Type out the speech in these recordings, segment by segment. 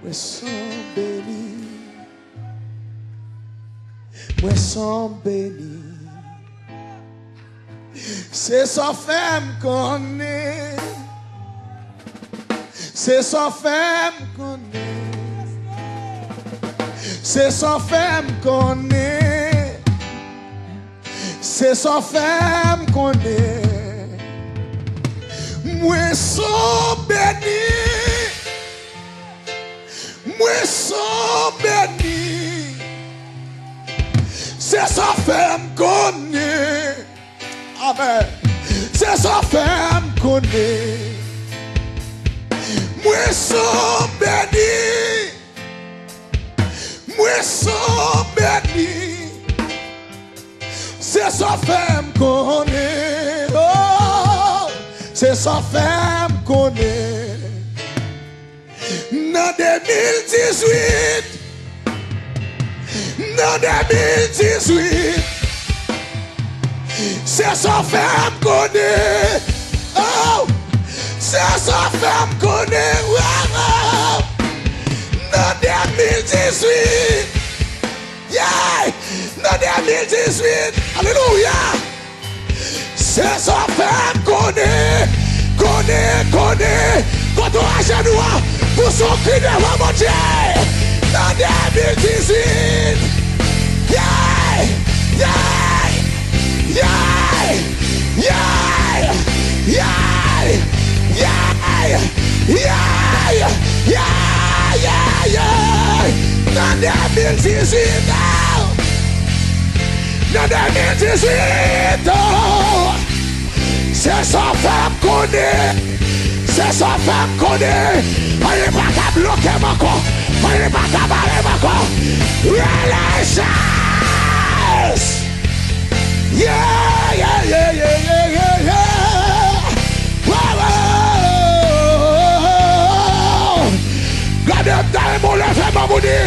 Moi sans béni. Moi sans béni. C'est sans femme qu'on est. C'est sans femme qu'on est. C'est sans femme qu'on est. C'est sans femme qu'on est. Moi sans béni. Moi sans béni. C'est sans femme qu'on est. Amen. C'est sans femme qu'on est. Moi sans béni. Moi sans béni. C'est sans femme qu'on est. Oh, c'est sans femme qu'on est. Dans 2018. Dans 2018. C'est sans femme qu'on est. Oh, c'est sans femme qu'on est. Wow. Dans 2018. Yeah. Dans 2018. Alléluia. C'est sans femme qu'on est. Qu'on est. Quand on a genoux pour son cri devant mon Dieu. Dans 2018. Yeah. Yeah. Yeah. Yeah. Yeah. Yeah. Yeah. Yeah. Yeah. Dans 2018. Dans 2018. C'est sa femme qu'on est. C'est sa femme qu'on est. On n'est pas qu'à bloquer ma corps. On n'est pas qu'à barrer ma corps. Religious. Yeah. Wow. Gardez dans mon levé, ma mouni.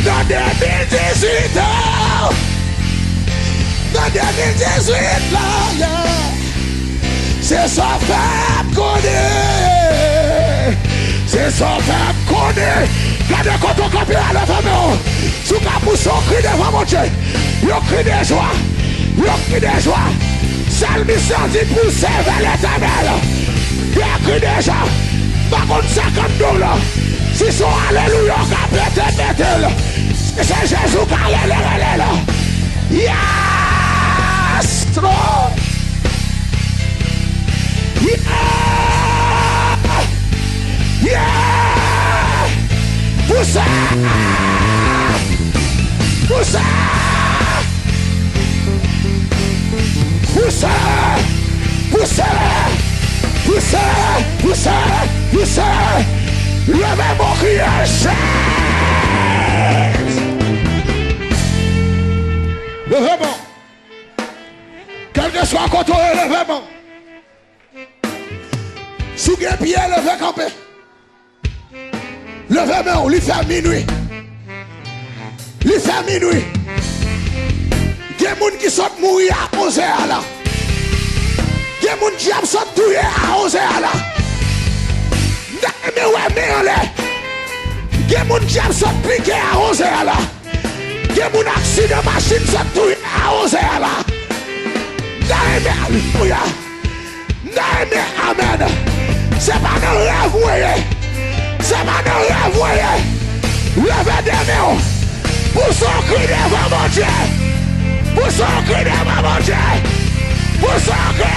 Dans 2018. Dans 2018, là, yeah. C'est sa femme qu'on est. C'est sa femme qu'on est. Gardez quand on copie à la femme. Sous capouche, on crie devant mon Dieu. On crie de joie. On crie de joie. Salmiste dit pour servir l'éternel. On crie de joie. Par contre, 52 là. Si son alléluia, on a pété. C'est Jésus qui a l'air là. Yes! Strong! Yeah! Poussa! Levez mon cri à levez-moi. Quel que soit quand on est levez-moi. Sous les pieds, levez camper. Levez-moi, il fait minuit. Il fait minuit. Il y a des gens qui sont mourir à 11h là. Il y a des gens qui sont tués à 11h là. Mais ouais, mais on est. Il y a des gens qui sont piqués à 11h là. Il y a des accidents de machine sont tués à 11h là. Alléluia. Amen. C'est pas nos rêves, voyez. C'est pas nos rêves, voyez. Levez des mains. Pour son cri devant mon Dieu. Pour son cri devant mon Dieu. Pour son cri.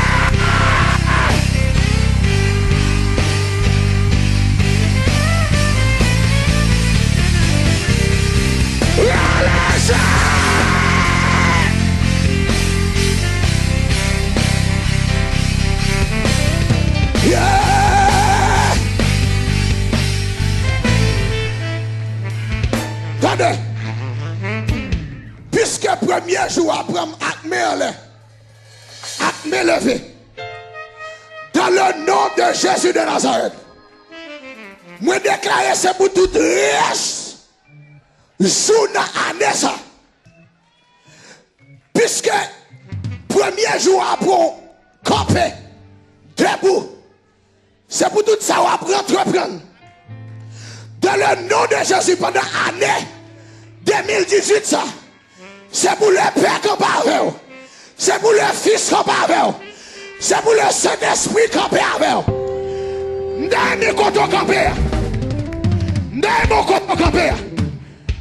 Yeah. Attendez. Puisque premier jour après Acmé levé. Dans le nom de Jésus de Nazareth. Moi déclarer c'est pour tout riche. Jouna Anessa. Puisque premier jour après campé debout. C'est pour tout ça qu'on va entreprendre. dans le nom de Jésus pendant l'année 2018, ça, c'est pour le Père qu'on parle, c'est pour le Fils qu'on parle, c'est pour le Saint-Esprit qu'on parle. N'aimez qu'on t'en camper. N'aimez qu'on t'en camper.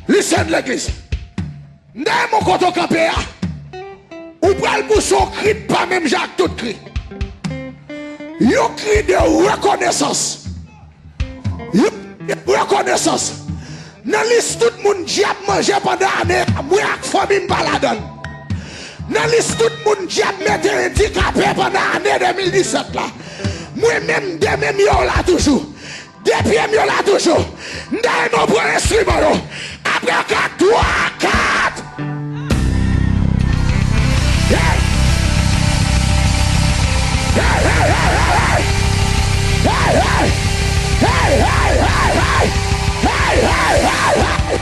Listen l'église. N'aimez qu'on t'en camper. Ou pral bouchon cri pas même Jacques tout cri. Yo cri de reconnaissance. Yo reconnaissance. Dans liste tout le monde diable manger pendant l'année, moi avec famille baladon. Dans liste tout le monde diable mettre handicapé pendant l'année 2017 là. Moi-même, des mêmes yo là toujours. Des pieds yo là toujours. Dans mon bon instrument. Après 4, 3, 4. Hey! Hey, hey, hey, hey! Hey, hey! Hey, hey, hey, hey! Hey, hey, hey, hey!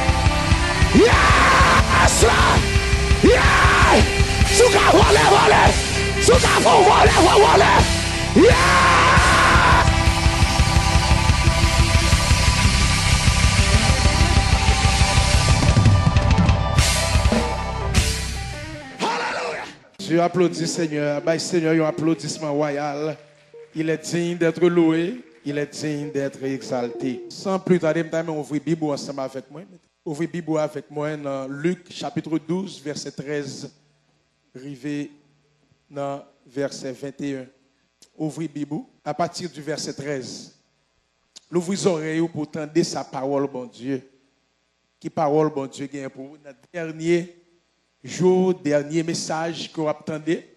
Yes! Yeah! Souka voler, voler! Souka voler, voler! Yeah! Hallelujah! Je applaudis Seigneur. Bah, Seigneur, un applaudissement royal. Il est digne d'être loué. Il est digne d'être exalté. Sans plus tarder, ouvrez la Bible ensemble avec moi. Ouvrez la Bible avec moi dans Luc chapitre 12, verset 13. Arrivé dans verset 21. Ouvrez la Bible à partir du verset 13. L'ouvrez les oreilles pour entendre sa parole, bon Dieu. Qui parole, bon Dieu, gagne pour vous. Dans le dernier jour, dernier message que vous attendez.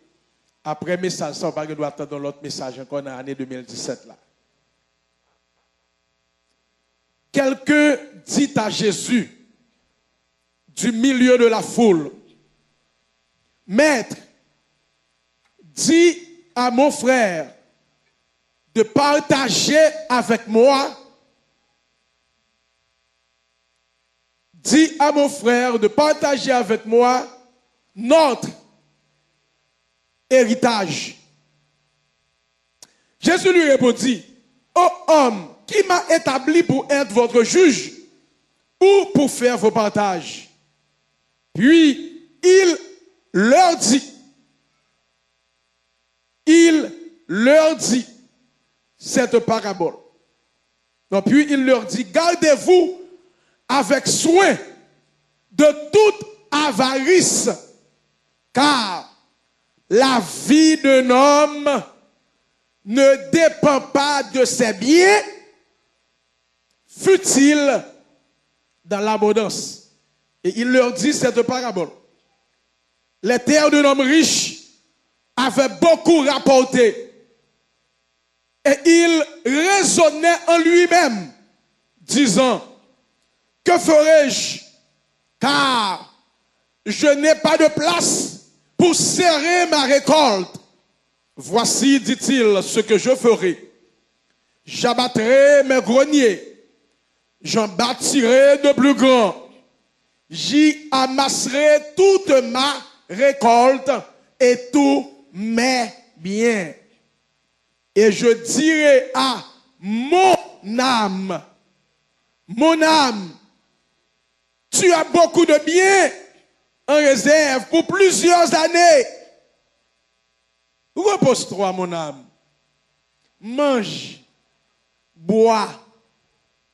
Après le message, ça, on doit attendre l'autre message encore dans l'année 2017. Là. Quelqu'un dit à Jésus, du milieu de la foule, Maître, dis à mon frère de partager avec moi. Dis à mon frère de partager avec moi notre héritage. Jésus lui répondit, ô homme, qui m'a établi pour être votre juge ou pour faire vos partages? Puis il leur dit cette parabole. Donc, puis il leur dit, gardez-vous avec soin de toute avarice, car la vie d'un homme ne dépend pas de ses biens, fut-il dans l'abondance. Et il leur dit cette parabole. Les terres d'un homme riche avaient beaucoup rapporté. Et il raisonnait en lui-même, disant, que ferai-je? Car je n'ai pas de place pour serrer ma récolte. Voici, dit-il, ce que je ferai. J'abattrai mes greniers. J'en bâtirai de plus grands. J'y amasserai toute ma récolte et tous mes biens. Et je dirai à mon âme, tu as beaucoup de biens en réserve pour plusieurs années. Repose-toi, mon âme. Mange, bois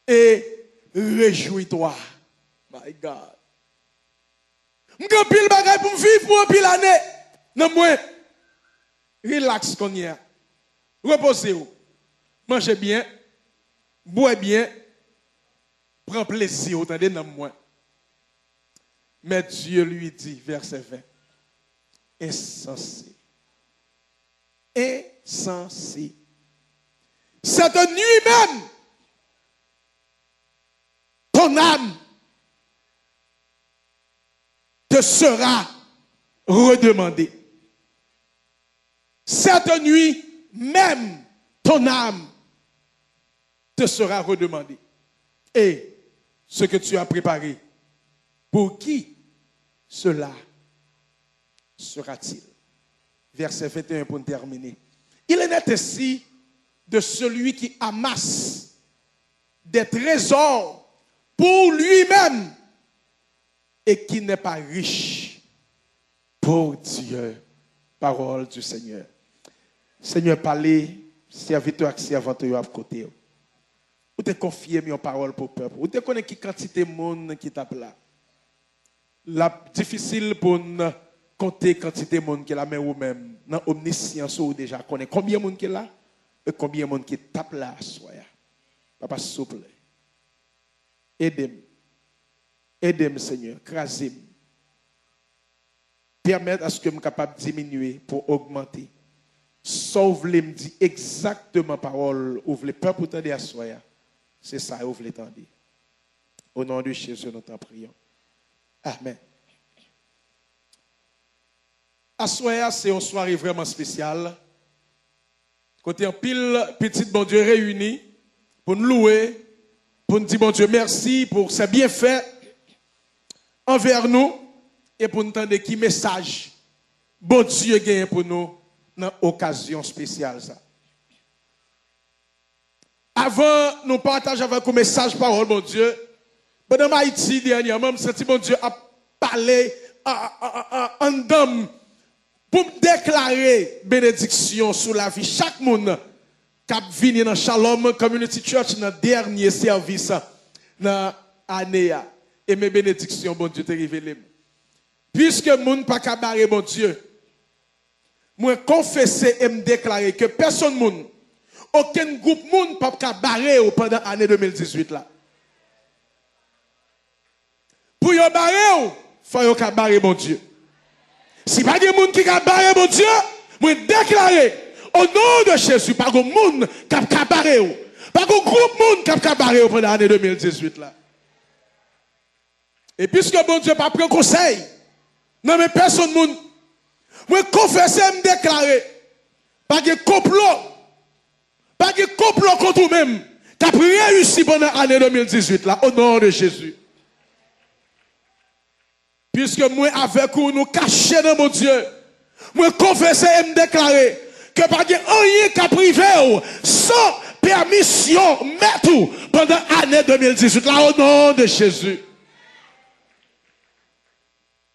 et réjouis-toi. My God. M'gan pile bagay pour vivre pour un pile année. Non, moi, relax qu'on y a. Reposez-vous. Mangez bien, bois bien, prends plaisir, entendez, non, moi. Mais Dieu lui dit, verset 20, insensé. Insensé. Cette nuit même, ton âme te sera redemandée. Cette nuit même, ton âme te sera redemandée. Et ce que tu as préparé, pour qui cela sera-t-il? Verset 21 pour terminer. Il en est ainsi de celui qui amasse des trésors pour lui-même et qui n'est pas riche pour Dieu. Parole du Seigneur. Seigneur, parlez, serviteur et servante à côté. Ou te confier mes paroles pour le peuple. Ou te connais qui quantité de monde qui tape là. La difficile pour nous compter quantité de monde qui est là, mais ou même dans omniscience ou déjà connaît combien de monde qui est là et combien de monde qui tape là. Papa, s'il vous plaît. Aidez-moi. Aidez-moi, Seigneur. Crasez-moi. Permettre à ce que je sois capable de diminuer pour augmenter. Sauve-les, me dit exactement parole. Ouvre les peuple pour à soi. C'est ça, ouvre les tendez. Au nom de Jésus, nous t'en prions. Amen. À soi, c'est une soirée vraiment spéciale. Côté en pile, petit bon Dieu réuni pour nous louer, pour nous dire bon Dieu merci pour ses bienfaits envers nous et pour nous entendre qui message bon Dieu gagne pour nous dans l'occasion spéciale. Ça. Avant, nous partageons avec un message parole, mon Dieu. Pendant Haïti, dernièrement, je me sens bon Dieu a parlé en dame pour me déclarer bénédiction sur la vie. Chaque monde qui a venu dans Shalom Community Church dans le dernier service dans l'année. Et mes bénédictions, bon Dieu, te révélé. Puisque le monde n'a pas barrer, bon Dieu, moi confesser et me déclarer que personne monde, aucun groupe monde n'a pas barrer pendant l'année 2018 là. Pour yon barrer, il faut yon barrer, bon Dieu. Si pas de monde qui a barré, mon Dieu, moi déclarer au nom de Jésus, pas de monde qui a barré, pas de groupe monde qui a barré pendant l'année 2018 là. Et puisque mon Dieu pas pris conseil, non mais personne monde, moi confesser me déclarer, pas de complot contre vous-même, qui a réussi pendant l'année 2018 là, au nom de Jésus. Puisque moi, avec vous, nous cachons dans mon Dieu. Moi, confesser et me déclarer que pas de rien qu'à privé sans permission, mais tout pendant l'année 2018, là, au nom de Jésus.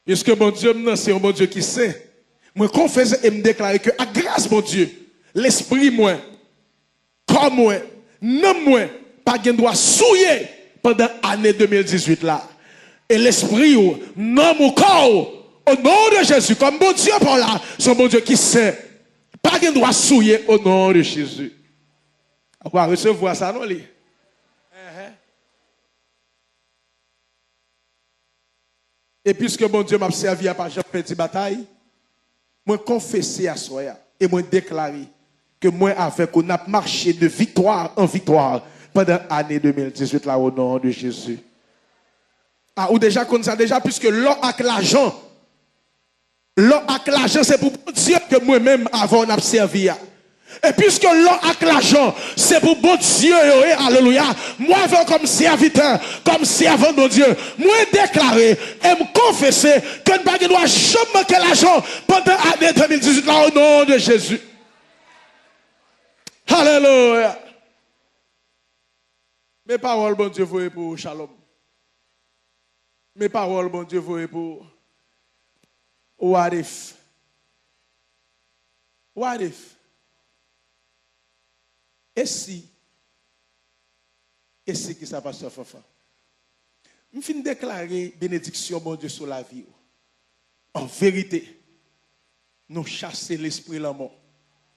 Puisque mon Dieu, c'est un bon Dieu qui sait. Moi, confesser et me déclarer que, à grâce, mon Dieu, l'esprit, moi, comme moi, non, moi, pas de droit souiller pendant l'année 2018, là. Et l'esprit, non mon corps, au nom de Jésus, comme bon Dieu par là, son bon Dieu qui sait, pas qu'il doit souiller au nom de Jésus. On va recevoir ça, non, li? Et puisque bon Dieu m'a servi à pas faire de bataille, moi confesser à soi et moi déclarer que moi avec on a marché de victoire en victoire pendant l'année 2018 là au nom de Jésus. Ah, ou déjà comme ça, déjà, puisque l'or avec l'argent, c'est pour Dieu que moi-même avant on a servi. Et puisque l'or avec l'argent, c'est pour bon Dieu, alléluia, moi comme serviteur, comme servant de Dieu, moi déclarer et me confesser que ne doit jamais manquer l'argent pendant l'année 2018 là au nom de Jésus. Alléluia. Mes paroles, bon Dieu, vous pour Shalom. Mes paroles, bon Dieu, vous pour what if? What if? Et si qui ça va se faire? Je finis de déclarer bénédiction, bon Dieu, sur la vie. En vérité, nous chasser l'esprit la mort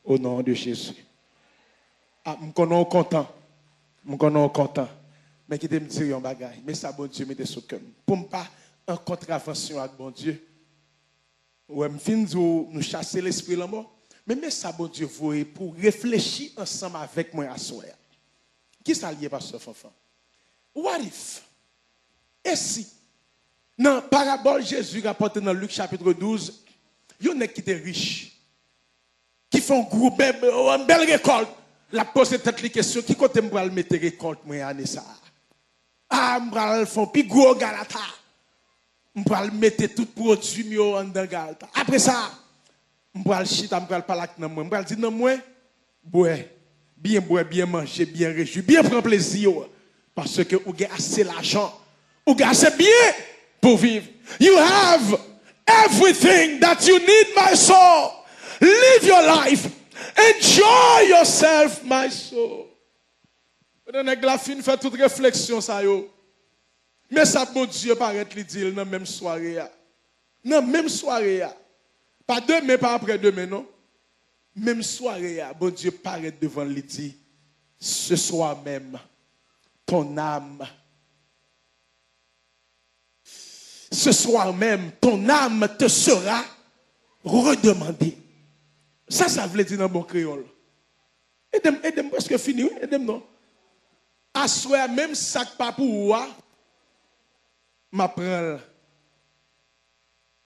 au nom de Jésus. Ah, je suis content. Je suis content. Mais qui me dire un bagage. Mais ça, bon Dieu, mettez sous cœur. Pour ne pas en contravention avec bon Dieu. Ouais, je finis de nous chasser l'esprit la mort. Mais ça, bon Dieu, vous pour réfléchir ensemble avec moi à soi. Qui ça lié par ce fanfan? What if? Et si? Dans parabole, Jésus rapporte dans Luc chapitre 12, il y en a qui étaient riches, qui font gros, une belle récolte. La pose tête les questions, qui côté me mettre récolte moi année ça? Ah, me font plus gros galata. Me mettre tout produit mieux en dans galata. Après ça, me chita, me parler avec moi, me dire non moi, bien manger, bien réjouir, bien prendre plaisir. Parce que vous avez assez d'argent. Vous avez assez bien pour vivre. You have everything that you need, my soul. Live your life. Enjoy yourself, my soul. Vous avez la fin fait toute réflexion, ça yo. Mais ça, bon Dieu, paraît li dire dans la même soirée. Dans la même soirée. Pas demain, pas après-demain, non. Même soirée, bon Dieu paraît devant lui dit, ce soir même, ton âme, ce soir même, ton âme te sera redemandée. Ça veut dire dans bon créole. Aidez-moi presque fini, aidez-moi non. À soi même sac pas pour moi, m'apprend.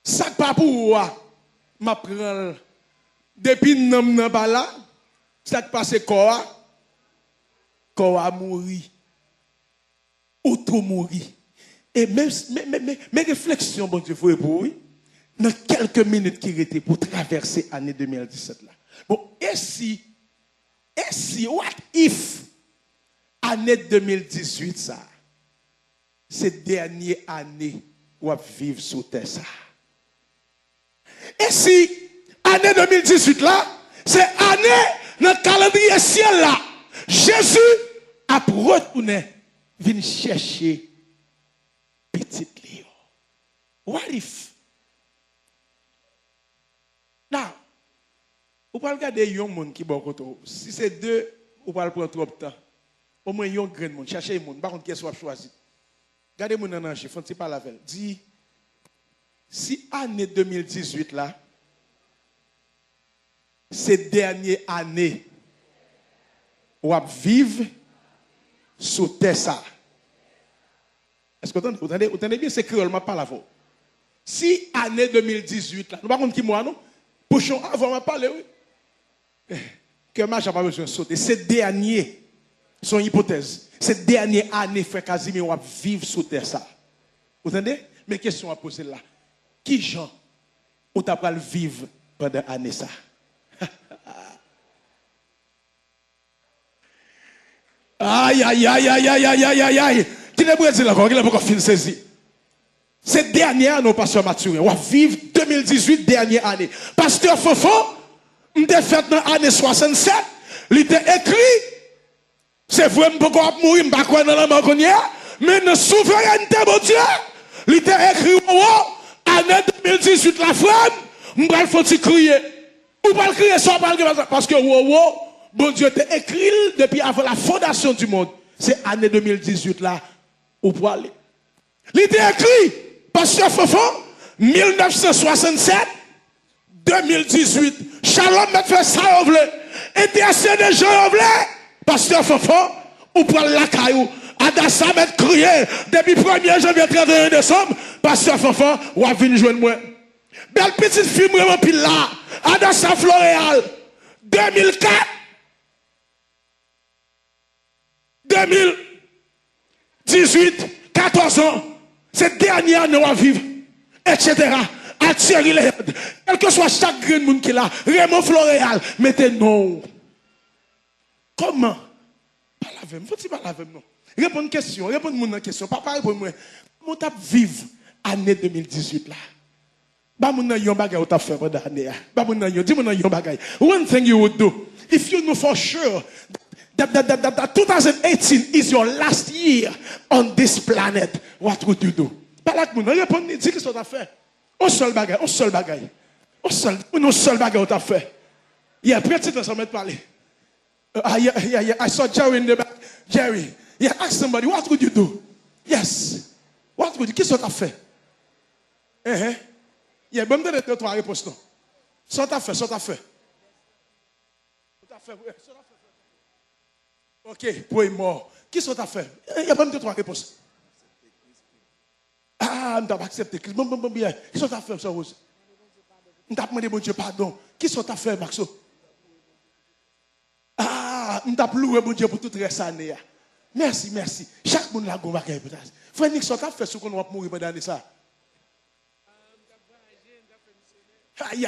Sac pas pour moi, m'apprend. Depuis n'am pas là, ça qui passe quoi a mouru. Auto mouru. Et même mes réflexions, bon Dieu, faut pour oui, dans quelques minutes qui étaient pour traverser l'année 2017 là. Bon, et si, what if, année 2018 ça, cette dernière année, où on vivre sous terre ça. Et si, année 2018 là, c'est année dans le calendrier ciel là. Jésus a retourné, vient chercher petit Léo. What if? Now, vous pouvez regarder un monde qui est bon. Si c'est deux, vous pouvez prendre trop de temps. Au moins, un grand monde. Cherchez un monde. Par contre, qui soit choisi. Regardez mon ange, il faut pas la veille. Dis, si année 2018 là, ces dernières années, on va vivre sous terre ça. Est-ce que vous entendez bien, c'est créole, je parle à vous. Si année 2018, là, nous ne savons pas qui moi, non? Pochon, avant, on va parler, oui. Que moi, je n'ai pas besoin de sauter. Ces derniers, sont hypothèses. Ces dernières années, frère Casimir, on va vivre sous terre ça. Vous entendez? Mes questions à poser là. Qui gens, on t'a pas vivre pendant l'année ça? Aïe, aïe, aïe, aïe, aïe, aïe, aïe, aïe, aïe. Qui n'est pas dit encore, qui n'est pas encore fin saisi. Cette dernière, nos pasteur Mathurin, on va vivre 2018, dernière année. Pasteur Fofo, on a fait dans l'année 67, il était écrit, c'est vrai, je ne peux pas mourir, je ne peux pas dans la mort, mais dans la souveraineté, mon Dieu, il était écrit, année 2018, la femme, je ne peux pas crier. Ou pas crier sans parler, parce que, bon Dieu t'a écrit depuis avant la fondation du monde. C'est année 2018 là, où pour aller. Il était écrit, Pasteur Fofo, 1967, 2018. Shalom, m'a fait ça, on voulait. Intercéder des gens, on voulait. Pasteur Fofo, ou pour la caillou. Adassa m'a crié, depuis 1er janvier 31 décembre, Pasteur Fofo, ou a venir joindre moi. Belle petite fille, vraiment pile là. Adassa Floréal, 2004. 2018, 14 ans, cette dernière année on va vivre, etc. À Thierry Léard, quel que soit chaque grain de monde qui est là, Raymond Floréal, mettez non. Comment? Pas la même, faut-il pas la même, non? Répondre une question, répondre une question, papa répond-moi. Comment tu vivre année 2018 là? Ba moun nan yon bagay ou ta fait pendant l'année. Ba moun nan yon, dis moun nan yon bagay. One thing you would do, if you know for sure that 2018 is your last year on this planet, what would you do? Pas là que moun répondre, dis qu'est-ce que tu as fait? Un seul bagay, un seul bagay. Un seul bagay ou ta fait. Yeah, petit ensemble de parler. Yeah, I saw Jerry in the back. Jerry, yeah, ask somebody, what would you do? Yes. What would you, qu'est-ce que tu as fait? Il y a bon de deux, trois réponses. Non. Ça t'a fait, ça t'a fait. Ok, pour être mort. Qui ça t'a fait? Il y a bon de trois réponses. Ah, je n'ai pas accepté. Bon, bien. Qui ça t'a fait, ça, Rose? Je t'ai demandé, bon Dieu, pardon. Qui ça t'a fait, Maxo? Ah, je t'ai loué, bon Dieu, pour toute reste année. Merci. Chaque monde l'a gommé. Frère Nick, ça t'a fait ce qu'on va mourir pendant ça. Aïe,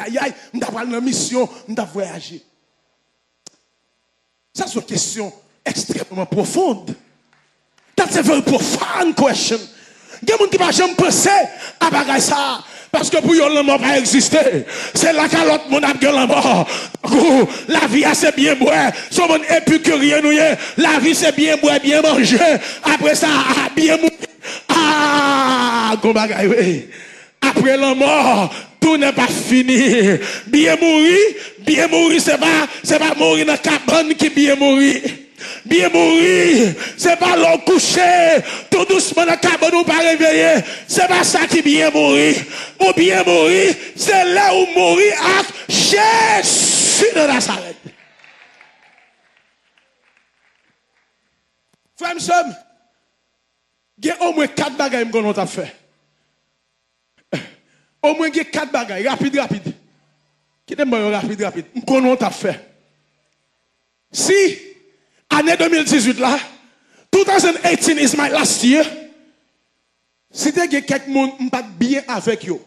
nous avons une mission, nous avons voyagé. Ça, c'est une question extrêmement profonde. That's a very profound question. Il y a des gens qui ne peuvent pas penser à bagay ça. Parce que pour eux, la mort pas exister. C'est là que l'autre monde a gueule la mort. La vie, c'est bien boire. Son monde épicurien, nous la vie, c'est bien boire, bien manger. Après ça, bien mourir. Go bagay, oui. Après la mort, tout n'est pas fini. Bien mourir, c'est pas mourir dans la cabane qui bien mourir. Bien mourir, c'est pas l'eau coucher, tout doucement dans la cabane ou pas réveiller. C'est pas ça qui bien mourir. Ou bien mourir, c'est là où mourir avec Jésus de Nazareth. Frère, il y a au moins 4 bagages que nous avons fait. Au moins 4 bagages, rapide. Qui est rapide. Qu'on nous a fait. Si, année 2018 là, 2018 is my last year. Si tu as quelqu'un qui n'est pas bien avec eux.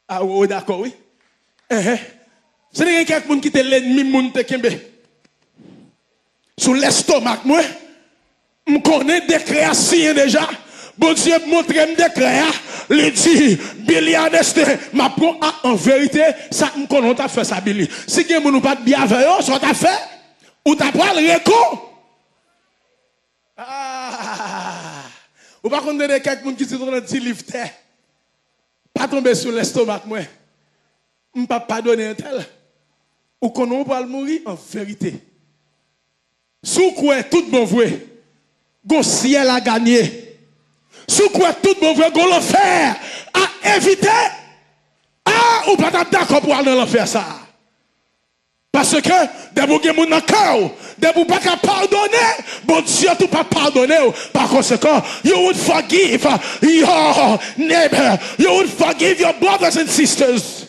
Ah oui, d'accord, oui. Si tu as quelqu'un qui est l'ennemi, qui est sous l'estomac, moi, je connais des créations déjà. Bon Dieu, montre-moi des créations. Il dit, Billy Adestin, ma pro, en vérité, ça, je connais pas fait ça, Billy. Si quelqu'un n'est pas bien avec eux, ça t'a fait. Ou t'as pas le réco? Ou pas qu'on ait quelqu'un qui se dans un petit livre. Pas tomber sur l'estomac, moi. Je ne peux pas pardonner un tel. Ou qu'on va mourir en vérité. Sous quoi tout bon vrai, gon ciel a gagné. Sous quoi tout bon vrai, gon l'enfer a évité. Ou pas d'accord pour aller dans l'enfer ça. Parce que, dès que vous avez un cœur, dès que vous n'avez pas pardonner, bon Dieu, tout pas pardonner. Par conséquent, you would forgive your neighbor. You would forgive your brothers and sisters.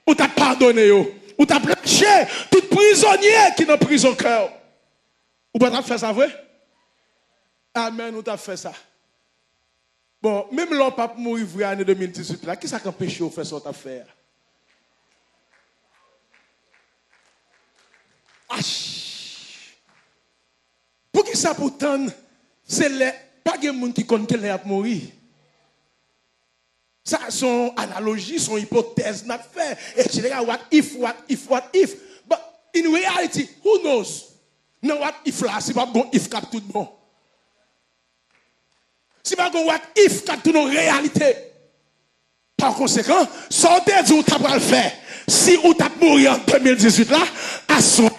Ou t'as pardonné, ou t'as prêché tout prisonnier qui est dans prison cœur. Ou pas t'as fait ça, vrai? Amen, ou t'as fait ça. Bon, même l'homme pas mourir vrai année 2018 là, qui ça qu'empêche de faire cette affaire? Pour qui ça pourtant, c'est les pas de monde qui compte les mourir. Ça son analogie, son hypothèse n'a fait. Et what if. But in reality, who knows? Non, what if là, si pas bon if cap tout bon. Si pas bon what if cap tout non réalité. Par conséquent, sortez du t'as pas le faire. Si ou t'as mourir en 2018 là, à son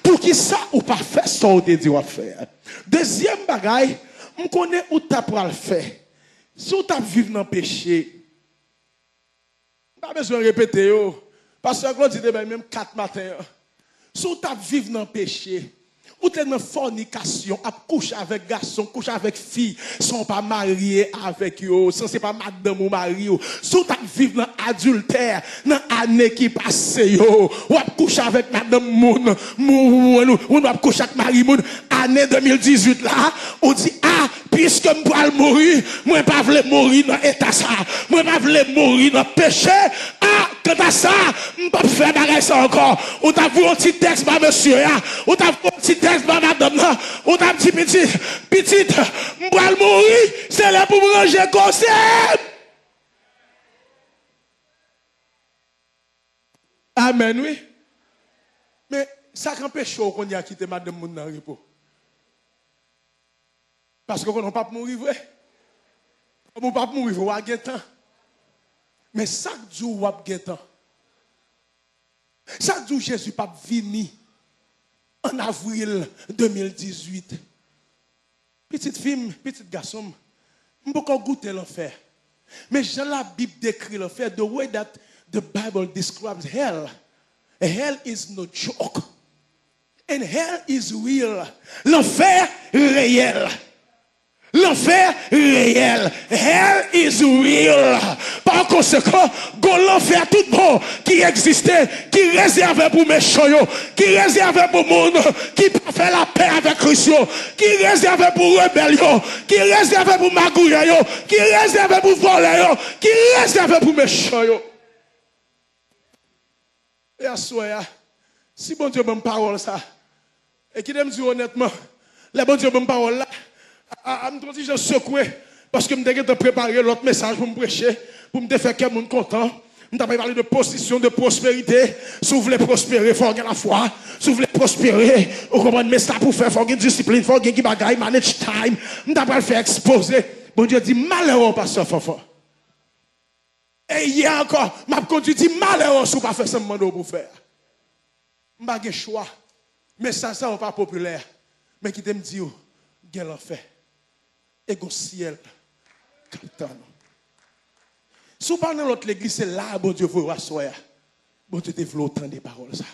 pour qui ça ou pas faire sortez du faire. Deuxième bagaille, on connaît où t'as pas le faire. Si ou t'as vivre dans le péché, pas besoin de répéter yo. Pasteur Claude dit même 4 matins. Si ou t'as vivre dans le péché, ou t'es dans fornication, à coucher avec garçon, coucher avec fille, sont pas mariés avec eux, c'est pas madame ou mari. Si t'as vivre dans adultère, dans année qui passe yo, ou à coucher avec madame moun, ou à coucher avec mari moun, année 2018 là, on dit puisque je peux mourir, moi pas voulais mourir dans l'état ça, moi pas voulais mourir dans le péché. Quant à ça, je ne peux pas faire bagay ça encore. Ou t'as vu un petit texte par monsieur, ou t'as vu un petit texte par madame, ou t'as dit petit, je peux mourir, c'est là pour me ranger comme ça. Amen, oui. Mais ça qu'empêche qu'on y a quitté madame moun dans le repos. Parce qu'on n'a pas mourir vrai. On ne peut pas mourir vrai, on a temps. Mais chaque jour, on a temps. Chaque jour, Jésus n'est pas venu en avril 2018. Petite fille, petit garçon, je ne peux pas goûter l'enfer. Mais dans la Bible décrit l'enfer, the way that the Bible describes hell. Hell is no joke. And hell is real. L'enfer réel. L'enfer réel. Hell is real. Par conséquent, l'enfer tout bon qui existait, qui réservait pour méchants, qui réservait pour monde, qui fait la paix avec Christ, qui réservait pour rébellion, qui réservait pour magouille, qui réservait pour voler, qui réservait pour méchants. Et à soi, si bon Dieu me parole ça, et qui me dit honnêtement, Les bon Dieu, bonne parole là, je me dis, je secoué, parce que je me préparé l'autre message pour me prêcher, pour me faire que monde content. Je me parlé de position de prospérité. Si vous voulez prospérer, il faut avoir la foi. Si vous voulez prospérer, vous comprenez, mais ça pour faire, il faut avoir discipline, il faut avoir bagaille, manage time. Je me faire exposer. Bon Dieu dit, malheureux, pasteur Fafan. Et hier encore, m'a conduit dit, malheureux, si vous ne pas faire ce que pour faire. Je n'ai pas choix. Mais ça n'est pas populaire. Mais qui te me dit, quel en fait. Et au ciel, capitaine. Si vous parlez dans l'autre église, c'est là, bon Dieu, vous rasseoir. Bon Dieu, vous voulez autant des paroles, ça.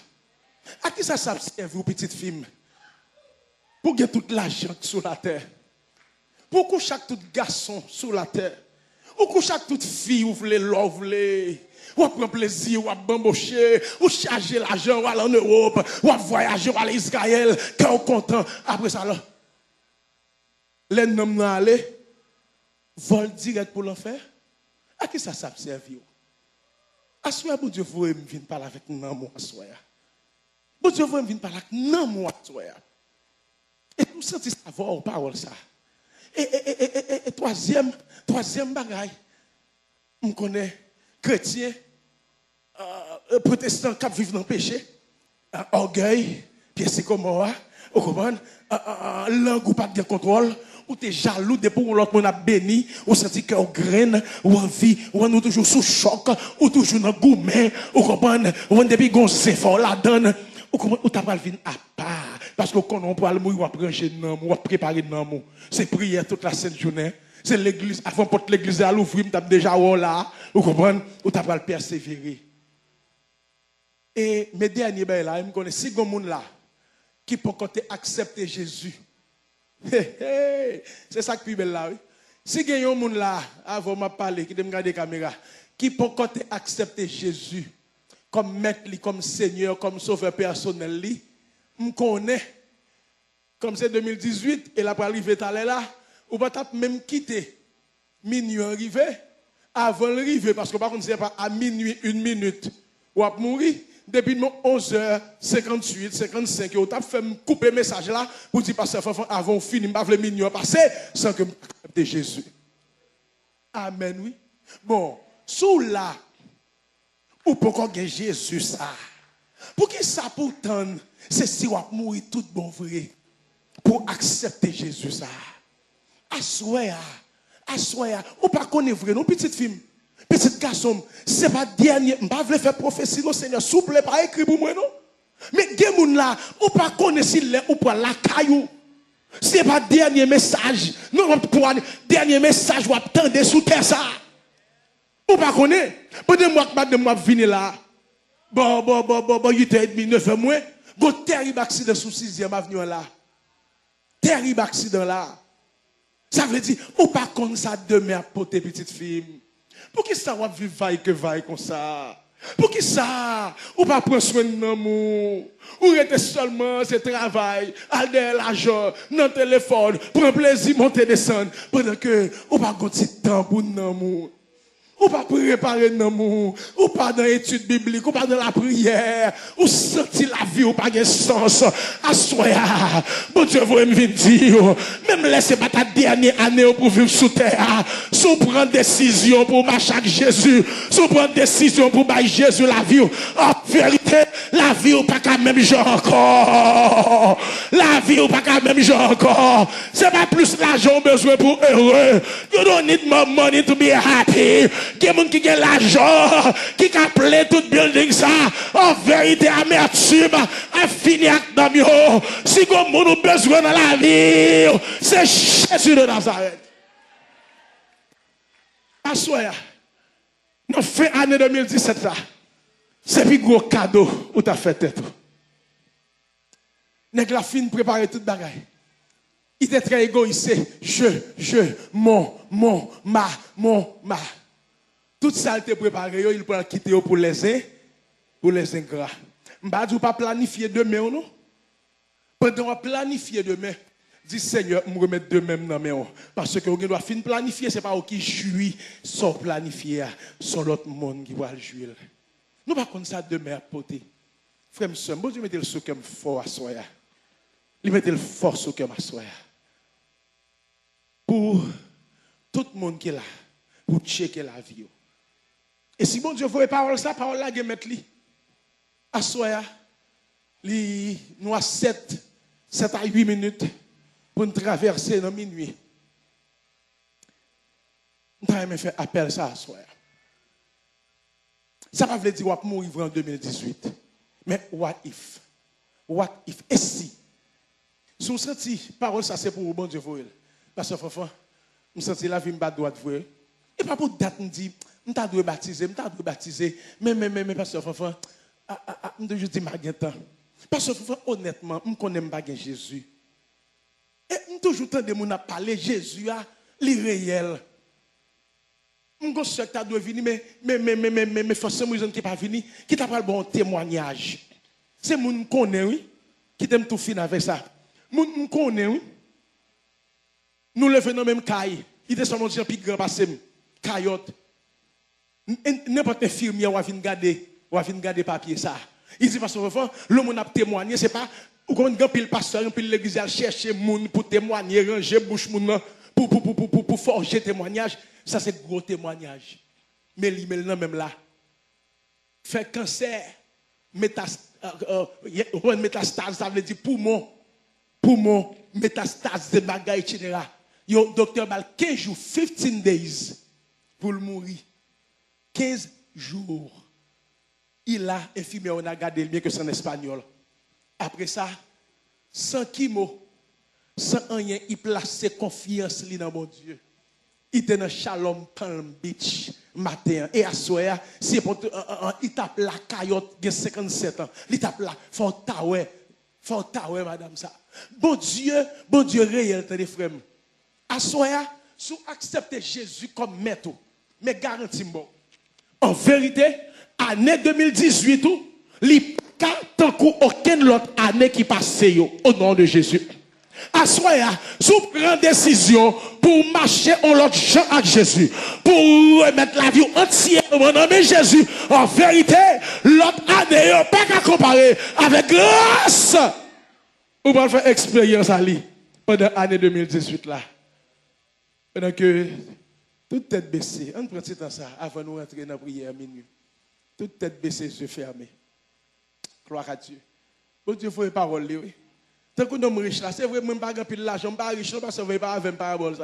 À qui ça servi, vous, petite fille? Pour gagner toute l'argent sur la terre. Pour que chaque tout garçon sur la terre. Pour que chaque toute fille, vous voulez l'or, vous voulez. Ou prendre plaisir, ou bambocher, ou charger l'argent, ou aller en Europe, ou voyager, ou aller en Israël, quand vous content. Après ça, là, les noms n'ont allé, vol direct pour l'enfer. À qui ça servi? À ce bon Dieu, vous venez parler avec nous, moi, à ce bon Dieu, vous venez parler avec nous, moi, à ce et nous sentons savoir parole ça. Et troisième bagaille, on connaît chrétiens, protestants qui vivent dans le péché, orgueil, pièce comme moi, vous comprenez, langue ou pas de contrôle, ou t'es jaloux de pour l'autre monde a béni, ou senti que graine, ou envie, ou nous toujours sous choc, ou toujours dans gourmet, vous comprenez, ou depuis qu'on s'effort la donne, ou comment ou t'as pas le vin à part, parce que quand on peut le mourir, on va brancher non, on va préparer non, c'est prière toute la sainte journée. C'est l'église, avant porte l'église à l'ouvrir, tu as déjà là, vous comprenez, ou tu as le persévérer. Et mes derniers ben là, je connais si grand monde là qui peut accepter Jésus. C'est ça qui est belle là, oui. Si il y a un monde là, avant de parler, qui me regarder la caméra, qui peut accepter Jésus comme maître, comme Seigneur, comme sauveur personnel, je connais, comme c'est 2018, et la pour arriver là, ou pas même quitter minuit arrivé avant l'arrivée parce que par contre c'est pas à minuit 1 minute ou à mourir depuis 11h58 55 ou t'a fait me couper message là pour dire pasteur Fafan avant fini pas le minuit passer sans que de Jésus. Amen oui. Bon, sous là ou pourquoi que Jésus ça? Pour qui ça pourtant c'est si on mourir tout bon vrai pour accepter Jésus ça. Assoya, ou pas connaître vrai, non, petite fille, petite garçon, c'est pas dernier, je ne veux pas faire prophétie, non, Seigneur, souple, pas écrit pour moi, non. Mais, des gens là, ou pas connaître s'il est ou pas la caillou, c'est pas dernier message, non, dernier message, ou attendre sous terre ça. Ou pas connaître, pendant que moi venir là, bon, 8h30, 9h moins, go terrible accident sous 6e avenue là. Terrible accident là. Ça veut dire, ou pas comme ça demain pour tes petites filles. Pour qui ça va vivre vaille comme ça? Pour qui ça? Ou pas prendre soin de l'amour? Ou rester seulement ce travail, aller l'argent, dans le téléphone, prendre plaisir, monter, descendre. Pendant que, ou pas continuer temps pour l'amour. Ou pas préparer l'amour, ou pas dans l'étude biblique, ou pas dans la prière, ou sentir la vie, ou pas de sens. Assoya, bon Dieu, vous me dire, même laissez pas ta dernière année pour vivre sous terre, sans prendre décision pour marcher avec Jésus, sans prendre décision pour bailler Jésus la vie. En vérité, la vie ou pas qu'à même genre encore. La vie ou pas qu'à même genre encore. C'est pas plus l'argent besoin pour heureux. You don't need more money to be happy. Il y a des gens qui ont l'argent, qui ont appelé tout building ça, en vérité, amertume, a fini avec nous. Si vous avez besoin dans la vie, c'est Jésus de Nazareth. Assoya, dans fin année 2017 là, c'est plus gros cadeau où tu as fait tête. Nèg la fin préparer toute bagaille. Il était très égoïste. Mon, ma. Tout ça, il était préparé, il peut quitter pour les ingrats. Je ne vais pas planifier demain, non? Pendant que planifier demain, dis Seigneur, je me remets demain dans mes mains. Parce que vous doit finir planifier, ce n'est pas vous qui jouit sans planifier, sans l'autre monde qui va le jouer. Nous ne pouvons pas comme ça demain à poter. Frère, bon Dieu, mettez le souk fort à soi. Il mettait le force au cœur, ma soeur. Pour tout le monde qui est là, pour checker la vie. Et si bon Dieu veut parole ça, parole là, il mettre li. À soir, nous avons 7 à 8 minutes pour nous traverser dans minuit. Nous avons fait appel ça à soir. Ça ne veut pas dire qu'on va mourir en 2018. Mais what if? What if? Et si? Si vous sentez, parole ça c'est pour vous, bon Dieu vous. Parce que Fafan, vous sentez la vie me droite vous. Et pas pour date me dit, je dois baptiser, mais parce que Fafan, je dis ma temps. Parce que Fafan, honnêtement, je ne connais pas Jésus. Et je toujours temps de mon parler Jésus a l'irréel. Je sais que tu dois venir, mais forcément, ils ne pas venir, qui t'a pas bon témoignage. C'est mon qui connaît, oui, qui t'aime tout finir avec ça. Mon connaît, oui. Nous le faisons même caille. Il était seulement Jean Pierre grand passé, caillotte. N'importe infirmier va venir garder papier ça. Il dit parce que le monde a témoigné, c'est pas quand un pile pasteur, un pile l'église a cherché monde pour témoigner, ranger bouche moun pour forger témoignage. Ça, c'est gros témoignage. Mais il même là. Fait cancer, métastase, ça veut dire poumon, métastase, de bagaille, etc. Yo, docteur Bal, 15 jours, 15 days pour le mourir. 15 jours. Il a infirmier, on a gardé le bien que c'est en espagnol. Après ça, sans chimo, sans rien, il place confiance dans mon Dieu. Il était dans Shalom Palm Beach matin et à soir, c'est pour il tape la caillotte de 57 ans. Il tape là, faut taoué madame ça. Bon Dieu réel tes frères. À soir, si vous acceptez Jésus comme maître, mais garantis moi. En vérité, année 2018 il pas tant qu'aucune autre année qui passe au nom de Jésus. À soir, si vous prenez une décision pour marcher en l'autre gens avec Jésus, pour remettre la vie entière au nom de Jésus, en vérité, l'autre année, pas qu'à comparer avec grâce. Vous pouvez faire expérience à lui pendant l'année 2018 là. Pendant que toute tête baissée, on prend ce temps ça avant de nous rentrer dans la prière à minuit. Toute tête baissée, yeux fermés. Gloire à Dieu. Bon Dieu, il faut une parole, oui. Tant que nous sommes riches là, c'est vrai, même pas grand-pile l'argent, je ne suis pas riche, parce que je ne vais pas avoir une parabole.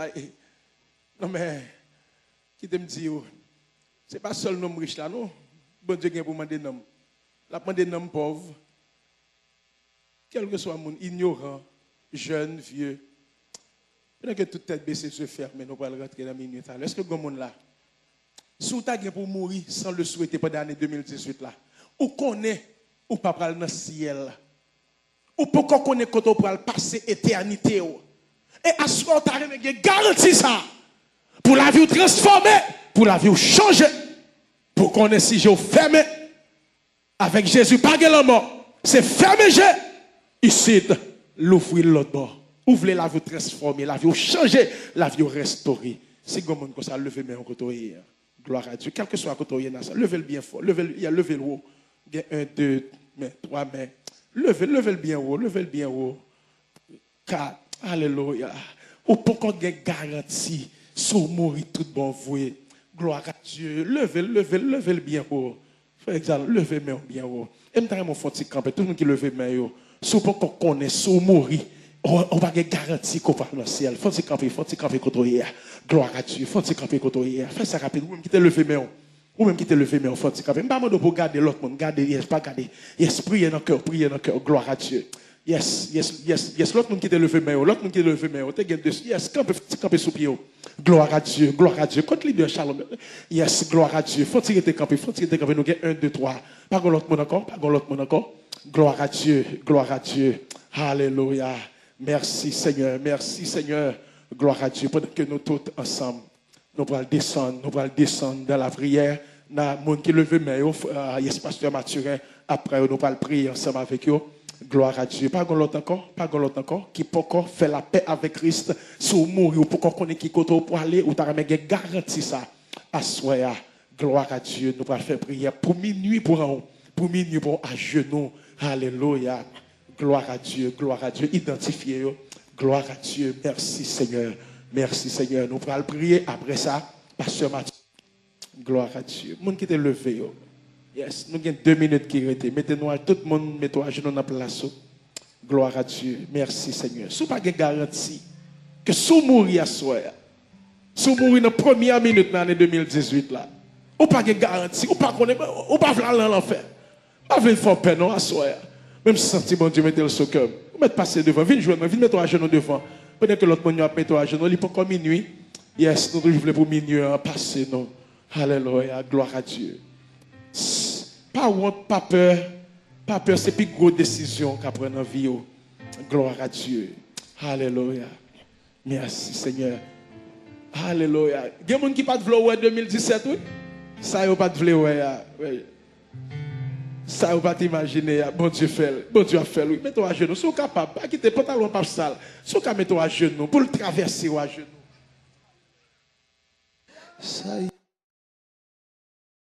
Non, mais, qui te me dit, ce n'est pas seul nous riches là, non. Bon Dieu, il pour demander nom. La demander nom pauvre. Quel que soit le monde, ignorant, jeune, vieux. Pendant que toute tête baissée se ferme, nous allons rentrer dans la minute. Est-ce que le monde là, si vous avez pour mourir sans le souhaiter pendant l'année 2018 là, ou connaît, ou pas dans le ciel, ou pourquoi connaît quand on peut passer éternité. Et à ce moment, tu as garanti ça. Pour la vie transformée, pour la vie changer. Pour qu'on ait si j'ai fermé. Avec Jésus, pas de la mort. C'est fermé, ici, l'ouvrir l'autre bord. Ouvrez la vie transformée, la vie changer, la vie restaurer. Si vous avez ça, levez main en côté. Gloire à Dieu. Quel que soit à côté, levez le bien fort. Levez le haut. 1, 2, 3 mains. Levez le bien haut, levez le bien haut. 4, alléluia. Ou pourquoi vous avez garanti, sur mourir tout bon voué. Gloire à Dieu. Levez le bien haut. Par exemple, levez le bien haut. Et maintenant, mon font camper, tout le monde qui levez le bien haut. Si pourquoi qu'on connaît, sur mourir, on va garantir qu'on va dans le ciel. Faut-il camper contre hier. Gloire à Dieu. Faut-il camper contre hier. Faites ça rapide. Ou même quitter le bien haut. Ou même quitter le mais on fait café. Pas pour garder l'autre monde, garder, yes, pas garder. Yes, priez dans le cœur, gloire à Dieu. Yes, l'autre monde qui te levé mais l'autre monde qui te levé mais te gagne dessus. Yes, camper sous pied. Gloire à Dieu. Contre leader Shalom. Yes, gloire à Dieu. Faut-il te camper, nous gagne 1 2 3. Pas l'autre monde encore. Gloire à Dieu. Alléluia. Merci Seigneur. Gloire à Dieu. Pendant que nous tous ensemble nous allons descendre dans la prière. Dans le monde qui levé mais yes, pasteur Mathurin, après nous allons prier ensemble avec eux. Gloire à Dieu. Pas l'autre encore, qui peut encore faire la paix avec Christ, si vous mourir, ou pour qu'on connaisse qui côté pour aller, ou t'as garanti ça. Assoya. Gloire à Dieu. Nous allons faire prière pour minuit pour à genoux. Alléluia. Gloire à Dieu, gloire à Dieu. Identifiez-vous. Gloire à Dieu. Merci Seigneur. Merci Seigneur. Nous pourrons prier après ça. Pasteur Mathieu. Gloire à Dieu. Monde qui était levé. Yes, nous avons 2 minutes qui restent. Mettez-nous à tout le monde, mettez-nous à genoux dans la place. Gloire à Dieu. Merci Seigneur. Si vous n'avez pas garantie que si vous mourrez à soi, si vous mourrez dans la première minute de l'année 2018, là, vous n'avez pas garantie, vous n'avez pas aller l'enfer. Vous n'avez pas faire peine à soi. Même si senti bon Dieu mettez le sur cœur. Vous mettez passer devant, venez jouer, venez mettre à genoux devant. Pendant que l'autre monde a mis à genoux, il n'est pas comme minuit. Yes, nous voulons pour minuit passer, non. Alléluia, gloire à Dieu. Pas honte, pas peur. Pas peur, c'est plus grosse décision qu'à prendre en vie. Gloire à Dieu. Alléluia. Merci Seigneur. Alléluia. Il y a des gens qui ne pas de vouloir 2017, oui? Ça, ils pas de vouloir. Ça, vous pas t'imaginer. Bon Dieu fait. Bon Dieu a fait. Oui. Mettez-vous à genoux. Si vous êtes capable, pas quitter le pantalon pas sale. Si vous mettez-vous à genoux pour le traverser à genoux. Ça y est.